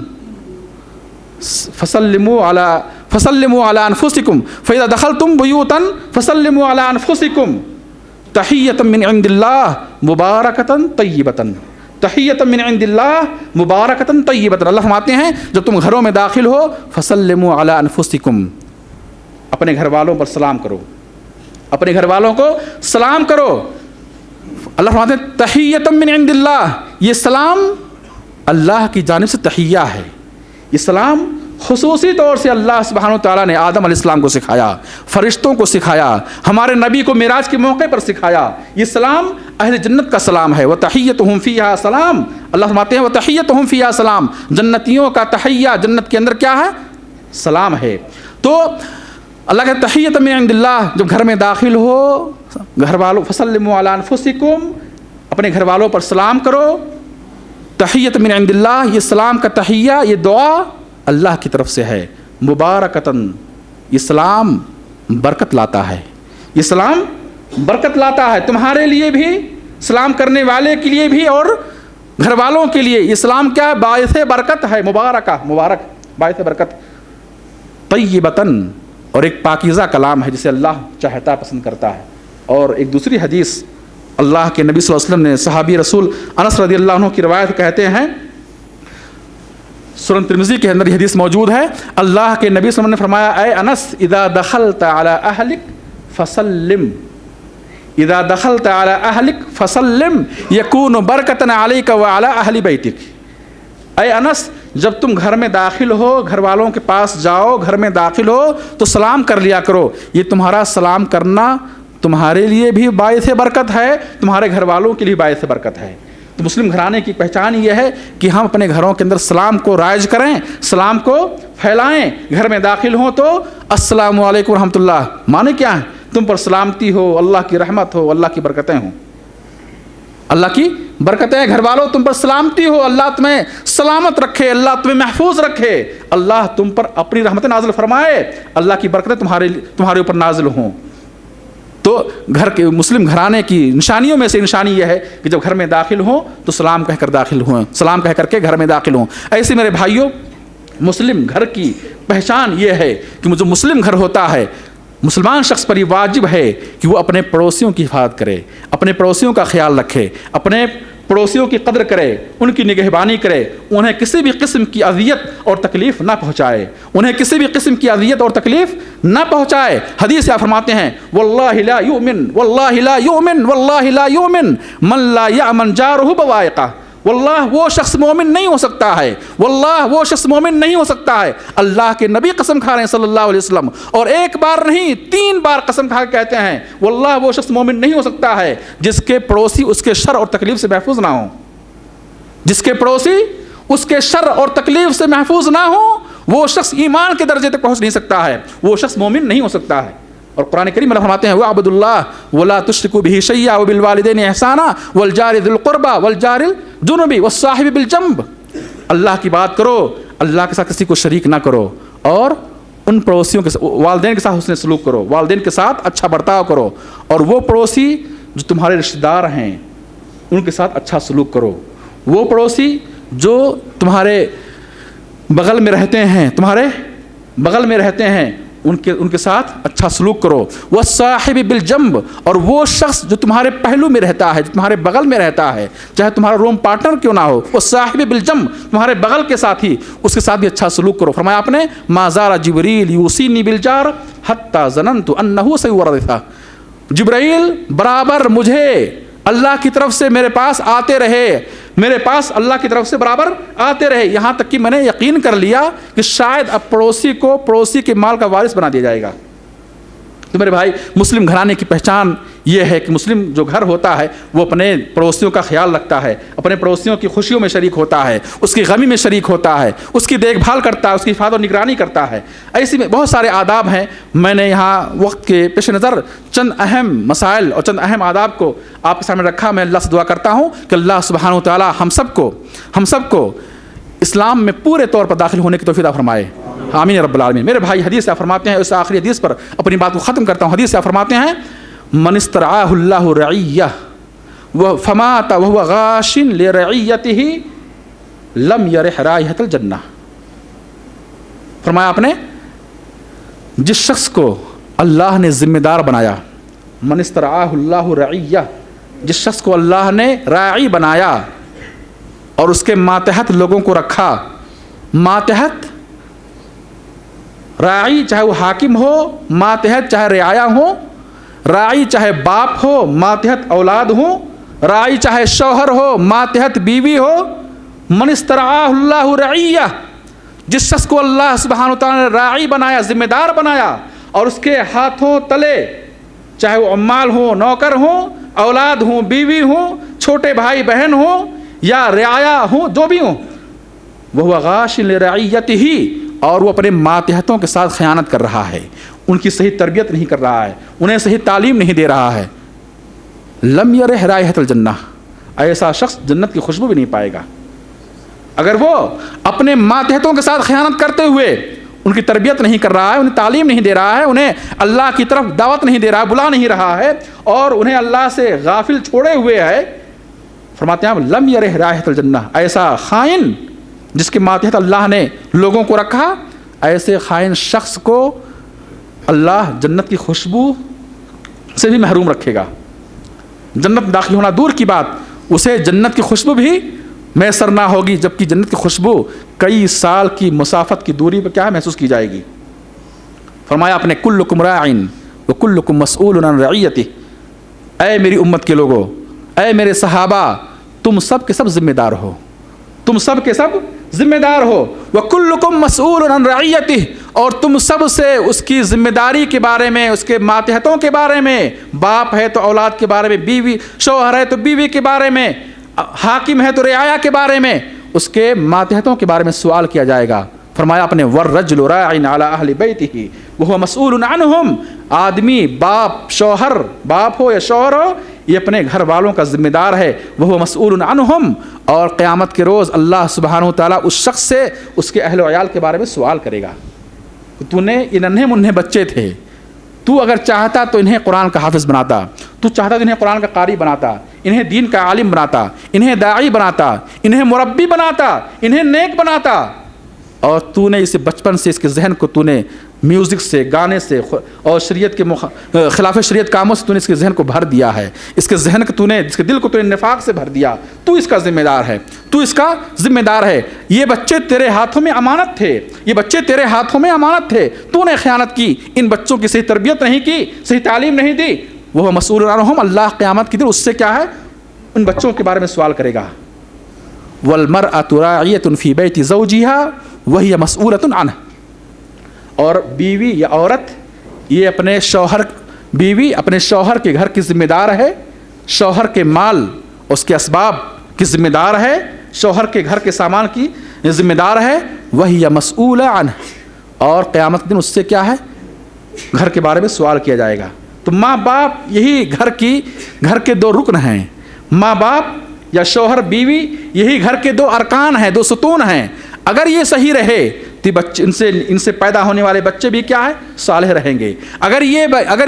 فَسَلِّمُوا عَلَىٰ أَنفُسِكُمْ فَإِذَا دَخَلْتُمْ بُيُوتًا فَسَلِّمُوا عَلَىٰ أَنفُسِكُمْ تحیۃ من عند اللہ مبارکۃ طیبۃ. تحیۃ من عند اللہ مبارکۃ طیبۃ. اللہ فرماتے ہیں جب تم گھروں میں داخل ہو فسلموا علی انفسکم، اپنے گھر والوں پر سلام کرو، اپنے گھر والوں کو سلام کرو. اللہ فرماتے ہیں تحیۃ من عند اللہ، یہ سلام اللہ کی جانب سے تحیہ ہے. یہ سلام خصوصی طور سے اللہ سبحانہ وتعالیٰ نے آدم علیہ السلام کو سکھایا، فرشتوں کو سکھایا، ہمارے نبی کو معراج کے موقع پر سکھایا. یہ سلام اہل جنت کا سلام ہے. وَتَحِيَّتُهُمْ فِيهَا سلام. اللہ فرماتے ہیں وَتَحِيَّتُهُمْ فِيهَا سلام، جنتیوں کا تحیہ جنت کے اندر کیا ہے؟ سلام ہے. تو اللہ کہتے ہیں تحیۃ من عند اللہ، جب گھر میں داخل ہو گھر والوں فسلموا علی انفسکم، اپنے گھر والوں پر سلام کرو. تحیۃ من عند اللہ، یہ سلام کا تحیہ، یہ دعا اللہ کی طرف سے ہے. مبارکتاً، یہ سلام برکت لاتا ہے، یہ سلام برکت لاتا ہے تمہارے لیے بھی، سلام کرنے والے کے لیے بھی اور گھر والوں کے لیے. یہ سلام کیا ہے؟ باعث برکت ہے، مبارک باعث برکت. طیبتاً، اور ایک پاکیزہ کلام ہے جسے اللہ چاہتا پسند کرتا ہے. اور ایک دوسری حدیث اللہ کے نبی صلی اللہ علیہ وسلم نے صحابی رسول انس رضی اللہ عنہ کی روایت کہتے ہیں، سنن ترمذی کے اندر یہ حدیث موجود ہے، اللہ کے نبی صلی اللہ علیہ وسلم نے فرمایا اے انس اذا دخلت علی اہلک فسلم، اذا دخلت علی اہلک فسلم یکون برکتا علیک وعلی اہل بیتک. اے انس جب تم گھر میں داخل ہو گھر والوں کے پاس جاؤ گھر میں داخل ہو تو سلام کر لیا کرو. یہ تمہارا سلام کرنا تمہارے لیے بھی باعث برکت ہے, تمہارے گھر والوں کے لیے باعث برکت ہے. تو مسلم گھرانے کی پہچان یہ ہے کہ ہم اپنے گھروں کے اندر سلام کو رائج کریں, سلام کو پھیلائیں. گھر میں داخل ہوں تو السلام علیکم ورحمۃ اللہ, معنی کیا ہے؟ تم پر سلامتی ہو, اللہ کی رحمت ہو, اللہ کی برکتیں ہوں. اللہ کی برکتیں, گھر والوں تم پر سلامتی ہو, اللہ تمہیں سلامت رکھے, اللہ تمہیں محفوظ رکھے, اللہ تم پر اپنی رحمت نازل فرمائے, اللہ کی برکتیں تمہارے اوپر نازل ہوں. تو گھر کے مسلم گھرانے کی نشانیوں میں سے نشانی یہ ہے کہ جب گھر میں داخل ہوں تو سلام کہہ کر داخل ہوں, سلام کہہ کر کے گھر میں داخل ہوں. ایسے میرے بھائیوں, مسلم گھر کی پہچان یہ ہے کہ جو مسلم گھر ہوتا ہے, مسلمان شخص پر یہ واجب ہے کہ وہ اپنے پڑوسیوں کی حفاظت کرے, اپنے پڑوسیوں کا خیال رکھے, اپنے پڑوسیوں کی قدر کرے, ان کی نگہبانی کرے, انہیں کسی بھی قسم کی اذیت اور تکلیف نہ پہنچائے, انہیں کسی بھی قسم کی اذیت اور تکلیف نہ پہنچائے. حدیث سے فرماتے ہیں واللہ لا یؤمن واللہ لا یؤمن واللہ لا یؤمن من لا یأمن جارہ بوائقہ, واللہ وہ شخص مومن نہیں ہو سکتا ہے, واللہ وہ شخص مومن نہیں ہو سکتا ہے. اللہ کے نبی قسم کھا رہے ہیں صلی اللہ علیہ وسلم, اور ایک بار نہیں 3 بار قسم کھا کے کہتے ہیں واللہ وہ شخص مومن نہیں ہو سکتا ہے جس کے پڑوسی اس کے شر اور تکلیف سے محفوظ نہ ہوں, جس کے پڑوسی اس کے شر اور تکلیف سے محفوظ نہ ہوں, وہ شخص ایمان کے درجے تک پہنچ نہیں سکتا ہے, وہ شخص مومن نہیں ہو سکتا ہے. اور قرآن کریم میں فرماتے ہیں وَاعْبُدُوا اللَّهَ وَلَا تُشْرِكُوا بِهِ شَيْئًا وَبِالْوَالِدَيْنِ إِحْسَانًا وَالْجَارِ ذِي الْقُرْبَى وَالْجَارِ الْجُنُبِ وَالصَّاحِبِ بِالْجَنبِ. اللہ کی بات کرو, اللہ کے ساتھ کسی کو شریک نہ کرو, اور ان پڑوسیوں کے والدین کے ساتھ حسن سلوک کرو, والدین کے ساتھ اچھا برتاؤ کرو, اور وہ پڑوسی جو تمہارے رشتہ دار ہیں ان کے ساتھ اچھا سلوک کرو, وہ پڑوسی جو تمہارے بغل میں رہتے ہیں, تمہارے بغل میں رہتے ہیں, ان کے ساتھ اچھا سلوک کرو. والصاحب بالجنب, اور وہ شخص جو تمہارے پہلو میں رہتا ہے, جو تمہارے بغل میں رہتا ہے, چاہے تمہارا روم پارٹنر کیوں نہ ہو, والصاحب بالجنب, تمہارے بغل کے ساتھی, اس کے ساتھ بھی اچھا سلوک کرو. فرمایا آپ نے ما زال جبریل یوصینی بالجار حتی ظننت انہ سیورثہ, جبرائیل برابر مجھے اللہ کی طرف سے میرے پاس آتے رہے, میرے پاس اللہ کی طرف سے برابر آتے رہے, یہاں تک کہ میں نے یقین کر لیا کہ شاید اب پڑوسی کو پڑوسی کے مال کا وارث بنا دیا جائے گا. تو میرے بھائی, مسلم گھرانے کی پہچان یہ ہے کہ مسلم جو گھر ہوتا ہے وہ اپنے پڑوسیوں کا خیال رکھتا ہے, اپنے پڑوسیوں کی خوشیوں میں شریک ہوتا ہے, اس کی غمی میں شریک ہوتا ہے, اس کی دیکھ بھال کرتا ہے, اس کی حفاظت اور نگرانی کرتا ہے. ایسی میں بہت سارے آداب ہیں, میں نے یہاں وقت کے پیش نظر چند اہم مسائل اور چند اہم آداب کو آپ کے سامنے رکھا. میں اللہ سے دعا کرتا ہوں کہ اللہ سبحانہ و تعالی ہم سب کو اسلام میں پورے طور پر داخل ہونے کی توفیق عطا فرمائے, آمین رب العالمین. میرے بھائی, حدیث سے فرماتے ہیں, اس آخری حدیث پر اپنی بات کو ختم کرتا ہوں. حدیث سے فرماتے ہیں من استرعاہ اللہ رعیہ فمات وهو غاش لرعیتہ لم یرح رائحۃ الجنہ. فرمایا آپ نے جس شخص کو اللہ نے ذمہ دار بنایا, من استرعاہ اللہ رعیہ, جس شخص کو اللہ نے راعی بنایا اور اس کے ماتحت لوگوں کو رکھا. ماتحت راعی چاہے وہ حاکم ہو, ماتحت چاہے رعایا ہو, راعی چاہے باپ ہو, ماتحت اولاد ہو, راعی چاہے شوہر ہو, ماتحت بیوی ہو. من استرعاہ اللہ رعیہ, جس شخص کو اللہ سبحانہ وتعالی نے راعی بنایا, ذمہ دار بنایا, اور اس کے ہاتھوں تلے چاہے وہ عمال ہوں, نوکر ہوں, اولاد ہوں, بیوی ہوں, چھوٹے بھائی بہن ہوں یا رعایا ہوں, جو بھی ہوں, وہ غاش لرعیتہ, اور وہ اپنے ماتحتوں کے ساتھ خیانت کر رہا ہے, ان کی صحیح تربیت نہیں کر رہا ہے, انہیں صحیح تعلیم نہیں دے رہا ہے. لم یرح رائحۃ الجنہ, ایسا شخص جنت کی خوشبو بھی نہیں پائے گا. اگر وہ اپنے ماتحتوں کے ساتھ خیانت کرتے ہوئے ان کی تربیت نہیں کر رہا ہے, انہیں تعلیم نہیں دے رہا ہے, انہیں اللہ کی طرف دعوت نہیں دے رہا, بلا نہیں رہا ہے, اور انہیں اللہ سے غافل چھوڑے ہوئے ہے, فرماتے ہیں لم یرح رائحۃ الجنہ, ایسا خائن جس کے ماتحت اللہ نے لوگوں کو رکھا, ایسے خائن شخص کو اللہ جنت کی خوشبو سے بھی محروم رکھے گا. جنت داخل ہونا دور کی بات, اسے جنت کی خوشبو بھی میسر نہ ہوگی, جبکہ جنت کی خوشبو کئی سال کی مسافت کی دوری پہ کیا محسوس کی جائے گی. فرمایا آپ نے کلکم راعٍ وکلکم مسئول عن رعیتہ, اے میری امت کے لوگوں, اے میرے صحابہ, تم سب کے سب ذمہ دار ہو, تم سب کے سب ذمہ دار ہو. وَكُلُّكُمْ مَسْئُولٌ عَنْ رَعِيَّتِهِ, اور تم سب سے اس کی ذمہ داری کے بارے میں, اس کے ماتحتوں کے بارے میں, باپ ہے تو اولاد کے بارے میں, بیوی شوہر ہے تو بیوی کے بارے میں, حاکم ہے تو رعایا کے بارے میں, اس کے ماتحتوں کے بارے میں سوال کیا جائے گا. فرمایا اپنے وَالرَّجُلُ رَاعٍ عَلَىٰ أَهْلِ بَيْتِهِ وَهُوَ مَسْئُولٌ عَنْهُمْ, آدمی باپ شوہر, باپ ہو یا شوہر ہو, یہ اپنے گھر والوں کا ذمہ دار ہے. وَهُوَ مَسْئُولٌ عَنْهُمْ, اور قیامت کے روز اللہ سبحانہ وتعالیٰ اس شخص سے اس کے اہل و عیال کے بارے میں سوال کرے گا. تو نے یہ ننھے منھے بچے تھے, تو اگر چاہتا تو انہیں قرآن کا حافظ بناتا, تو چاہتا تو انہیں قرآن کا قاری بناتا, انہیں دین کا عالم بناتا, انہیں داعی بناتا, انہیں مربی بناتا, انہیں نیک بناتا, اور تو نے اسے بچپن سے اس کے ذہن کو تو نے میوزک سے, گانے سے اور شریعت کے خلاف شریعت کاموں سے تو نے اس کے ذہن کو بھر دیا ہے. اس کے ذہن کو تو نے, اس کے دل کو تو نے نفاق سے بھر دیا. تو اس کا ذمہ دار ہے, تو اس کا ذمہ دار ہے. یہ بچے تیرے ہاتھوں میں امانت تھے, یہ بچے تیرے ہاتھوں میں امانت تھے, تو نے خیانت کی, ان بچوں کی صحیح تربیت نہیں کی, صحیح تعلیم نہیں دی. وہ مسئول عنہم, اللہ قیامت کے دن اس سے کیا ہے, ان بچوں کے بارے میں سوال کرے گا. والمرأة راعية في بيت زوجها وهي مسؤولة عنه, اور بیوی یا عورت یہ اپنے شوہر, بیوی اپنے شوہر کے گھر کی ذمہ دار ہے, شوہر کے مال اس کے اسباب کی ذمہ دار ہے, شوہر کے گھر کے سامان کی ذمہ دار ہے. وہی مسئولہ عنہ, اور قیامت دن اس سے کیا ہے, گھر کے بارے میں سوال کیا جائے گا. تو ماں باپ یہی گھر کے دو رکن ہیں. ماں باپ یا شوہر بیوی یہی گھر کے دو ارکان ہیں, دو ستون ہیں. اگر یہ صحیح رہے تو بچے, ان سے پیدا ہونے والے بچے بھی کیا ہے, صالح رہیں گے. اگر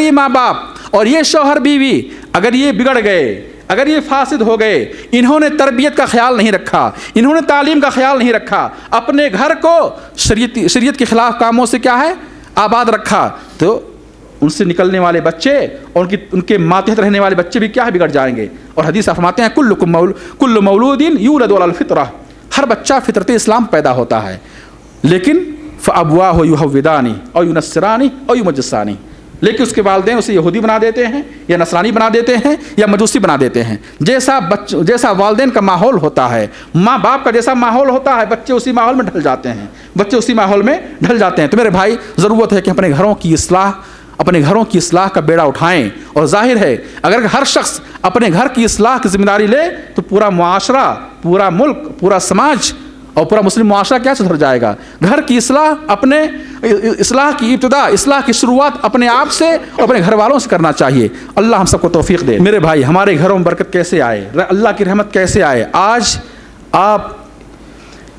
یہ ماں باپ اور یہ شوہر بیوی اگر یہ بگڑ گئے, اگر یہ فاسد ہو گئے, انہوں نے تربیت کا خیال نہیں رکھا, انہوں نے تعلیم کا خیال نہیں رکھا, اپنے گھر کو شریعت کے خلاف کاموں سے کیا ہے, آباد رکھا, تو ان سے نکلنے والے بچے اور ان کے ماتحت رہنے والے بچے بھی کیا ہے, بگڑ جائیں گے. اور حدیث فرماتے ہیں کل مولود یولد علی الفطرہ, ہر بچہ فطرت اسلام پیدا ہوتا ہے, لیکن فابواہ یہودانی او ینصرانی او یمجسانی, لیکن اس کے والدین اسے یہودی بنا دیتے ہیں یا نصرانی بنا دیتے ہیں یا مجوسی بنا دیتے ہیں. جیسا والدین کا ماحول ہوتا ہے, ماں باپ کا جیسا ماحول ہوتا ہے, بچے اسی ماحول میں ڈھل جاتے ہیں. تو میرے بھائی, ضرورت ہے کہ اپنے گھروں کی اصلاح کا بیڑا اٹھائیں. اور ظاہر ہے اگر ہر شخص اپنے گھر کی اصلاح کی ذمہ داری لے تو پورا معاشرہ, پورا ملک, پورا سماج اور پورا مسلم معاشرہ کیا سدھر جائے گا. گھر کی اصلاح کی ابتدا, اصلاح کی شروعات اپنے آپ سے اور اپنے گھر والوں سے کرنا چاہیے. اللہ ہم سب کو توفیق دے. میرے بھائی, ہمارے گھروں میں برکت کیسے آئے, اللہ کی رحمت کیسے آئے, آج آپ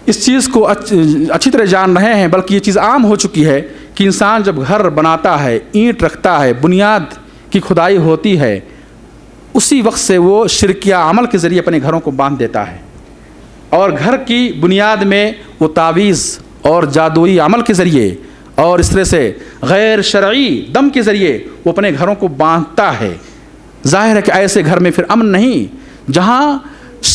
اس چیز کو اچھی طرح جان رہے ہیں, بلکہ یہ چیز عام ہو چکی ہے کہ انسان جب گھر بناتا ہے, اینٹ رکھتا ہے, بنیاد کی کھدائی ہوتی ہے, اسی وقت سے وہ شرکیہ عمل کے ذریعے اپنے گھروں کو باندھ دیتا ہے. اور گھر کی بنیاد میں وہ تعویذ اور جادوئی عمل کے ذریعے اور اس طرح سے غیر شرعی دم کے ذریعے وہ اپنے گھروں کو باندھتا ہے. ظاہر ہے کہ ایسے گھر میں پھر امن نہیں. جہاں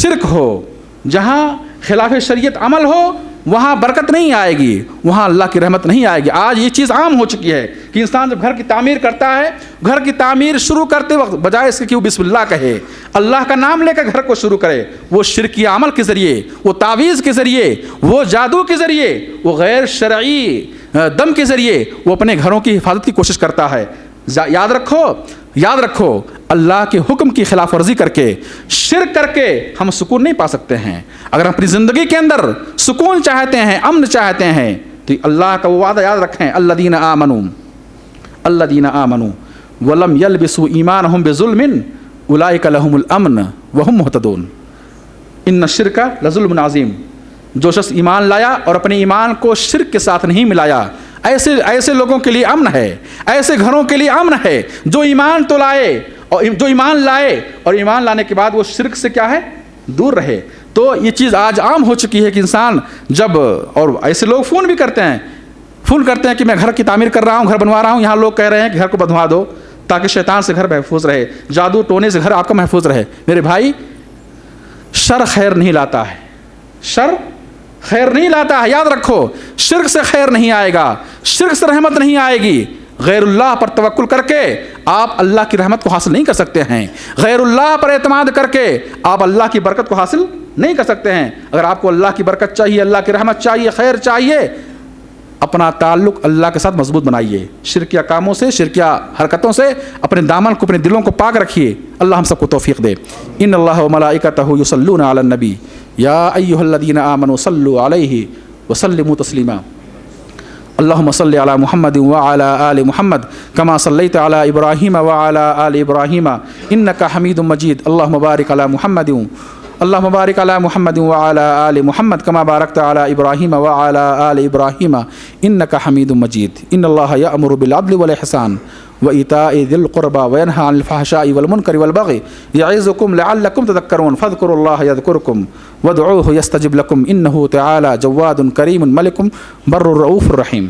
شرک ہو, جہاں خلاف شریعت عمل ہو, وہاں برکت نہیں آئے گی, وہاں اللہ کی رحمت نہیں آئے گی. آج یہ چیز عام ہو چکی ہے کہ انسان جب گھر کی تعمیر کرتا ہے, گھر کی تعمیر شروع کرتے وقت بجائے اس کے کہ وہ بسم اللہ کہے, اللہ کا نام لے کر گھر کو شروع کرے, وہ شرکی عمل کے ذریعے, وہ تعویذ کے ذریعے, وہ جادو کے ذریعے, وہ غیر شرعی دم کے ذریعے وہ اپنے گھروں کی حفاظت کی کوشش کرتا ہے. یاد رکھو اللہ کے حکم کی خلاف ورزی کر کے, شرک کر کے ہم سکون نہیں پا سکتے ہیں. اگر ہم اپنی زندگی کے اندر سکون چاہتے ہیں, امن چاہتے ہیں, تو اللہ کا وہ وعدہ یاد رکھیں, الذین آمنوا ولم یلبسوا ایمانہم بظلم اولئک لہم الامن وہم مہتدون. ان الشرک لظلم عظیم. جو شخص ایمان لایا اور اپنے ایمان کو شرک کے ساتھ نہیں ملایا, ایسے لوگوں کے لیے امن ہے, ایسے گھروں کے لیے امن ہے جو ایمان تو لائے اور ایمان لانے کے بعد وہ شرک سے کیا ہے, دور رہے. تو یہ چیز آج عام ہو چکی ہے کہ انسان جب, اور ایسے لوگ فون بھی کرتے ہیں کہ میں گھر کی تعمیر کر رہا ہوں, گھر بنوا رہا ہوں, یہاں لوگ کہہ رہے ہیں کہ گھر کو بنوا دو تاکہ شیطان سے گھر محفوظ رہے, جادو ٹونے سے گھر آپ کا محفوظ رہے. میرے بھائی, شر خیر نہیں لاتا ہے, شر خیر نہیں لاتا ہے. یاد رکھو, شرک سے خیر نہیں آئے گا, شرک سے رحمت نہیں آئے گی. غیر اللہ پر توکل کر کے آپ اللہ کی رحمت کو حاصل نہیں کر سکتے ہیں. غیر اللہ پر اعتماد کر کے آپ اللہ کی برکت کو حاصل نہیں کر سکتے ہیں. اگر آپ کو اللہ کی برکت چاہیے, اللہ کی رحمت چاہیے, خیر چاہیے, اپنا تعلق اللہ کے ساتھ مضبوط بنائیے. شرکیہ کاموں سے, شرکیہ حرکتوں سے اپنے دامن کو, اپنے دلوں کو پاک رکھیے. اللہ ہم سب کو توفیق دے. ان اللہ و ملائکتہ یصلون علی النبی یا ایھا الذین آمنوا صلوا علیہ وسلموا تسلیما. اللهم صل على محمد وعلى آل محمد كما صليت على إبراهيم وعلى آل إبراهيم إنك حميد مجيد. اللهم بارك على محمد وعلى آل محمد كما باركت على إبراهيم وعلى آل إبراهيم إنك حميد مجيد. إن الله يأمر بالعدل والإحسان وإيتاء ذي القربى وينهى عن الفحشاء والمنكر والبغي يعظكم لعلكم تذكرون. فاذكروا الله يذكركم وادعوه يستجب لكم إنه تعالى جواد كريم ملك بر رؤوف رحيم.